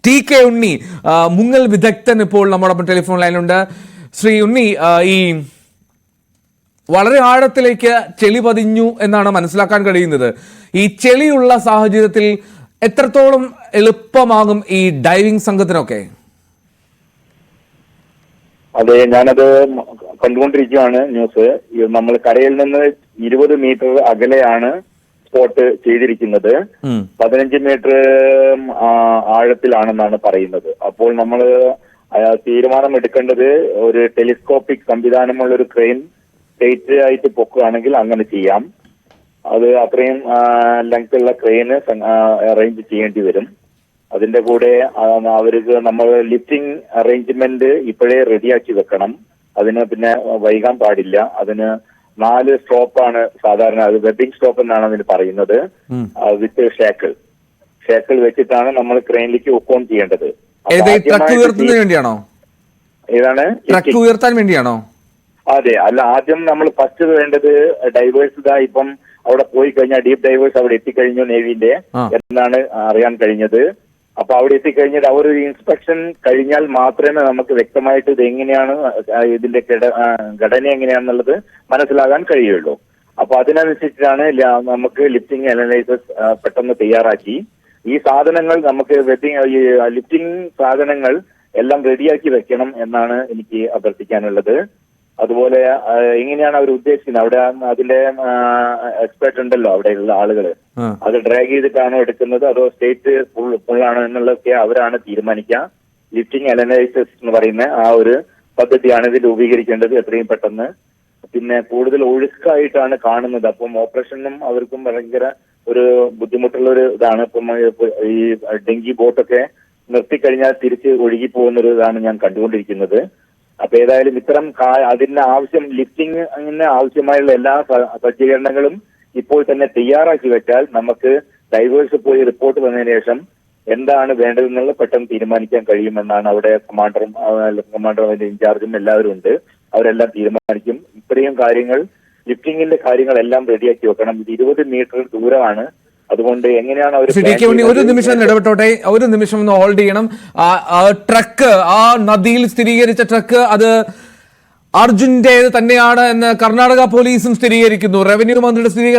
TK ഉണ്ണി മുങ്ങൽ വിദഗ്ധൻ ഇപ്പോൾ നമ്മോടൊപ്പം ടെലിഫോൺ ലൈനിലുണ്ട്. ശ്രീ ഉണ്ണി, ഈ വളരെ ആഴത്തിലേക്ക് ചെളി പതിഞ്ഞു എന്നാണ് മനസ്സിലാക്കാൻ കഴിയുന്നത്. ഈ ചെളിയുള്ള സാഹചര്യത്തിൽ എത്രത്തോളം എളുപ്പമാകും ഈ ഡൈവിംഗ് സംഘത്തിനൊക്കെ? അതെ, ഞാനത് കണ്ടുകൊണ്ടിരിക്കുകയാണ് ന്യൂസ്. നമ്മൾ കരയിൽ നിന്ന് 20 മീറ്റർ അകലെയാണ് സ്പോട്ട് ചെയ്തിരിക്കുന്നത്. 15 മീറ്റർ ആഴത്തിലാണെന്നാണ് പറയുന്നത്. അപ്പോൾ നമ്മൾ തീരുമാനം എടുക്കേണ്ടത് ഒരു ടെലിസ്കോപ്പിക് സംവിധാനമുള്ള ഒരു ക്രെയിൻ സ്ട്രേറ്റ് ആയിട്ട് പൊക്കുകയാണെങ്കിൽ അങ്ങനെ ചെയ്യാം. അത് അത്രയും ലെങ്ത് ഉള്ള ക്രെയിന് അറേഞ്ച് ചെയ്യേണ്ടി വരും. അതിന്റെ കൂടെ അവർക്ക് നമ്മൾ ലിഫ്റ്റിംഗ് അറേഞ്ച്മെന്റ് ഇപ്പോഴേ റെഡിയാക്കി വെക്കണം. അതിന് പിന്നെ വൈകാൻ പാടില്ല. അതിന് 4 സ്റ്റോപ്പാണ് സാധാരണ, അത് വെബിംഗ് സ്റ്റോപ്പ് എന്നാണ് അതിന് പറയുന്നത്. വിത്ത് ഷേക്കിൾ വെച്ചിട്ടാണ് നമ്മൾ ക്രെയിനിലേക്ക് ഒക്കോൺ ചെയ്യേണ്ടത്. ഏതാണ്? ട്രക്ക് ഉയർത്താൻ വേണ്ടിയാണോ? അതെ, അല്ല, ആദ്യം നമ്മൾ ഫസ്റ്റ് വേണ്ടത് ഡൈവേഴ്സ്. ഇപ്പം അവിടെ പോയി കഴിഞ്ഞാൽ ഡീപ് ഡൈവേഴ്സ് അവിടെ എത്തിക്കഴിഞ്ഞു നേവിന്റെ എന്നാണ് അറിയാൻ കഴിഞ്ഞത്. അപ്പൊ അവിടെ എത്തിക്കഴിഞ്ഞാൽ അവരൊരു ഇൻസ്പെക്ഷൻ കഴിഞ്ഞാൽ മാത്രമേ നമുക്ക് വ്യക്തമായിട്ട് ഇത് എങ്ങനെയാണ്, ഇതിന്റെ ഘടന എങ്ങനെയാണെന്നുള്ളത് മനസ്സിലാകാൻ കഴിയുള്ളൂ. അപ്പൊ അതിനനുസരിച്ചാണ് നമുക്ക് ലിഫ്റ്റിംഗ് അനലൈസസ് പെട്ടെന്ന് തയ്യാറാക്കി ഈ സാധനങ്ങൾ നമുക്ക് ലിഫ്റ്റിംഗ് സാധനങ്ങൾ എല്ലാം റെഡിയാക്കി വെക്കണം എന്നാണ് എനിക്ക് അഭ്യർത്ഥിക്കാനുള്ളത്. അതുപോലെ എങ്ങനെയാണ് അവർ ഉദ്ദേശിക്കുന്നത്, അവിടെ അതിന്റെ എക്സ്പെർട്ട് ഉണ്ടല്ലോ അവിടെയുള്ള ആളുകള്, അത് ഡ്രാഗ് ചെയ്തിട്ടാണോ എടുക്കുന്നത് അതോ സ്റ്റേറ്റ് ഫുള്ളാണോ എന്നുള്ളതൊക്കെ അവരാണ് തീരുമാനിക്കുക. ലിഫ്റ്റിംഗ് അനലൈസിസ് എന്ന് പറയുന്ന ആ ഒരു പദ്ധതിയാണ് ഇത് രൂപീകരിക്കേണ്ടത് എത്രയും പെട്ടെന്ന്. പിന്നെ കൂടുതൽ ഒഴുക്കായിട്ടാണ് കാണുന്നത്. അപ്പം ഓപ്പറേഷനും അവർക്കും ഭയങ്കര ഒരു ബുദ്ധിമുട്ടുള്ള ഒരു ഇതാണ്. ഇപ്പം ഈ ഡെങ്കി ബോട്ടൊക്കെ നിർത്തിക്കഴിഞ്ഞാൽ തിരിച്ച് ഒഴുകി പോകുന്നൊരു ഇതാണ് ഞാൻ കണ്ടുകൊണ്ടിരിക്കുന്നത്. അപ്പൊ ഏതായാലും ഇത്തരം അതിന് ആവശ്യം ലിഫ്റ്റിംഗ് അങ്ങനെ ആവശ്യമായുള്ള എല്ലാ സജ്ജീകരണങ്ങളും ഇപ്പോൾ തന്നെ തയ്യാറാക്കി വെച്ചാൽ നമുക്ക് ഡൈവേഴ്സ് പോയി റിപ്പോർട്ട് വന്നതിന് ശേഷം എന്താണ് വേണ്ടതെന്നുള്ള പെട്ടെന്ന് തീരുമാനിക്കാൻ കഴിയുമെന്നാണ് അവിടെ കമാൻഡറും അതിന്റെ ഇൻചാർജും എല്ലാവരും ഉണ്ട്. അവരെല്ലാം തീരുമാനിക്കും. ഇത്രയും കാര്യങ്ങൾ, ലിഫ്റ്റിംഗിന്റെ കാര്യങ്ങളെല്ലാം റെഡിയാക്കി വെക്കണം. ഇത് 20 മീറ്റർ ദൂരമാണ്. അതുകൊണ്ട് എങ്ങനെയാണ് അവർ ഒരു നിമിഷം ഇടപെട്ടോട്ടെ, ഒരു നിമിഷം ഒന്ന് ഹോൾഡ് ചെയ്യണം. ട്രക്ക്, ആ നദിയിൽ സ്ഥിരീകരിച്ച ട്രക്ക് അത് അർജുന്റേത് തന്നെയാണ് എന്ന് കർണാടക പോലീസും സ്ഥിരീകരിക്കുന്നു. റവന്യൂ മന്ത്രിയുടെ സ്ഥിരീകരണം